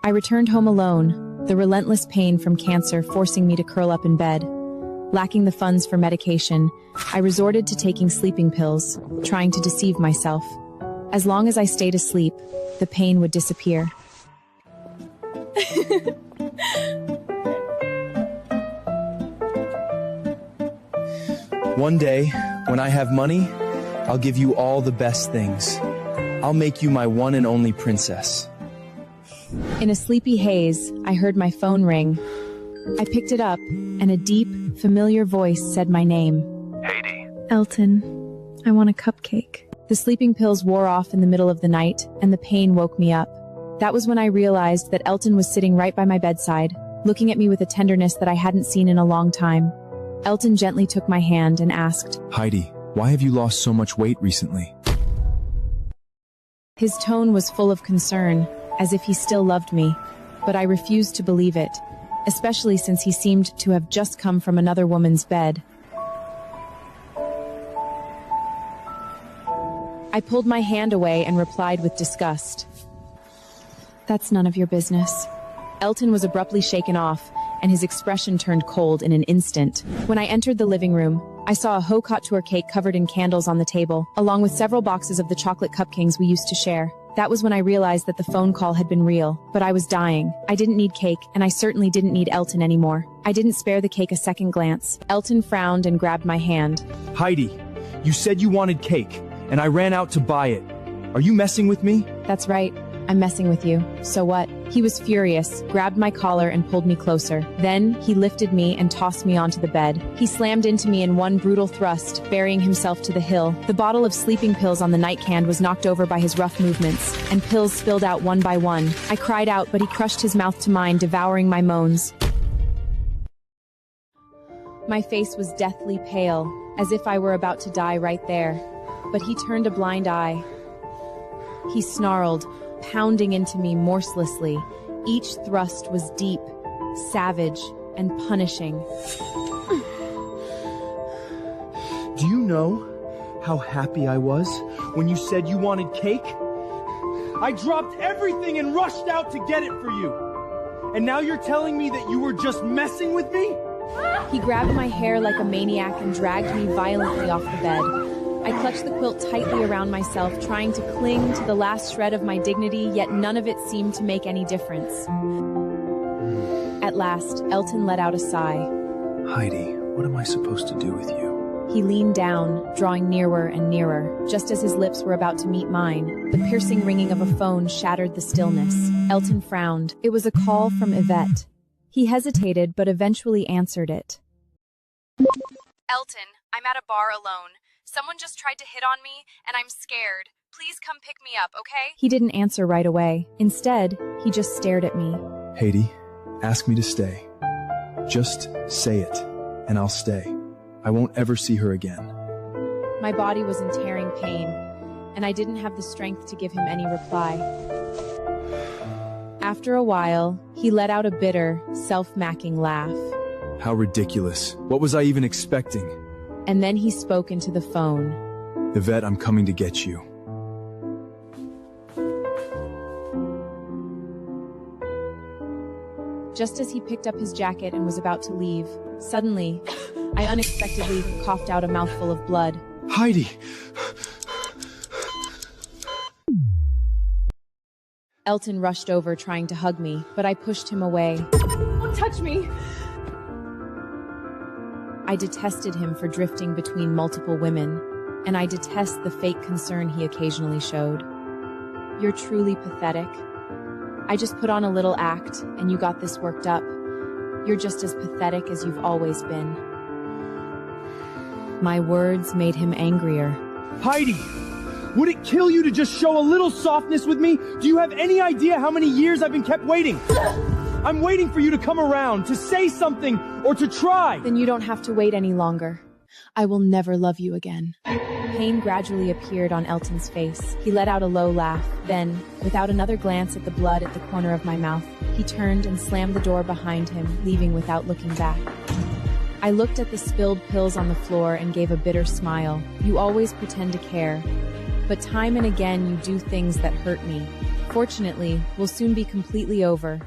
I returned home alone, the relentless pain from cancer forcing me to curl up in bed. Lacking the funds for medication, I resorted to taking sleeping pills, trying to deceive myself. As long as I stayed asleep, the pain would disappear. One day, when I have money, I'll give you all the best things. I'll make you my one and only princess. In a sleepy haze, I heard my phone ring. I picked it up, and a deep, familiar voice said my name. Heidi. Elton, I want a cupcake. The sleeping pills wore off in the middle of the night, and the pain woke me up. That was when I realized that Elton was sitting right by my bedside, looking at me with a tenderness that I hadn't seen in a long time. Elton gently took my hand and asked, Heidi, why have you lost so much weight recently? His tone was full of concern, as if he still loved me, but I refused to believe it, especially since he seemed to have just come from another woman's bed. I pulled my hand away and replied with disgust. That's none of your business. Elton was abruptly shaken off, and his expression turned cold in an instant. When I entered the living room, I saw a haute couture cake covered in candles on the table, along with several boxes of the chocolate cupcakes we used to share. That was when I realized that the phone call had been real, but I was dying. I didn't need cake, and I certainly didn't need Elton anymore. I didn't spare the cake a second glance. Elton frowned and grabbed my hand. Heidi, you said you wanted cake, and I ran out to buy it. Are you messing with me? That's right. I'm messing with you. So what? He was furious, grabbed my collar and pulled me closer. Then, he lifted me and tossed me onto the bed. He slammed into me in one brutal thrust, burying himself to the hill. The bottle of sleeping pills on the nightstand was knocked over by his rough movements, and pills spilled out one by one. I cried out, but he crushed his mouth to mine, devouring my moans. My face was deathly pale, as if I were about to die right there. But he turned a blind eye. He snarled, pounding into me mercilessly. Each thrust was deep, savage, and punishing. Do you know how happy I was when you said you wanted cake? I dropped everything and rushed out to get it for you. And now you're telling me that you were just messing with me? He grabbed my hair like a maniac and dragged me violently off the bed. I clutched the quilt tightly around myself, trying to cling to the last shred of my dignity, yet none of it seemed to make any difference. At last, Elton let out a sigh. Heidi, what am I supposed to do with you? He leaned down, drawing nearer and nearer. Just as his lips were about to meet mine, the piercing ringing of a phone shattered the stillness. Elton frowned. It was a call from Yvette. He hesitated, but eventually answered it. Elton, I'm at a bar alone. Someone just tried to hit on me, and I'm scared. Please come pick me up, okay? He didn't answer right away. Instead, he just stared at me. Heidi, ask me to stay. Just say it, and I'll stay. I won't ever see her again. My body was in tearing pain, and I didn't have the strength to give him any reply. After a while, he let out a bitter, self-macking laugh. How ridiculous. What was I even expecting? And then he spoke into the phone. Yvette, I'm coming to get you. Just as he picked up his jacket and was about to leave, suddenly, I unexpectedly coughed out a mouthful of blood. Heidi! Elton rushed over trying to hug me, but I pushed him away. Don't touch me! I detested him for drifting between multiple women, and I detest the fake concern he occasionally showed. You're truly pathetic. I just put on a little act, and you got this worked up. You're just as pathetic as you've always been. My words made him angrier. Heidi! Would it kill you to just show a little softness with me? Do you have any idea how many years I've been kept waiting? I'm waiting for you to come around, to say something, or to try. Then you don't have to wait any longer. I will never love you again. Pain gradually appeared on Elton's face. He let out a low laugh. Then, without another glance at the blood at the corner of my mouth, he turned and slammed the door behind him, leaving without looking back. I looked at the spilled pills on the floor and gave a bitter smile. You always pretend to care, but time and again you do things that hurt me. unfortunately, will soon be completely over.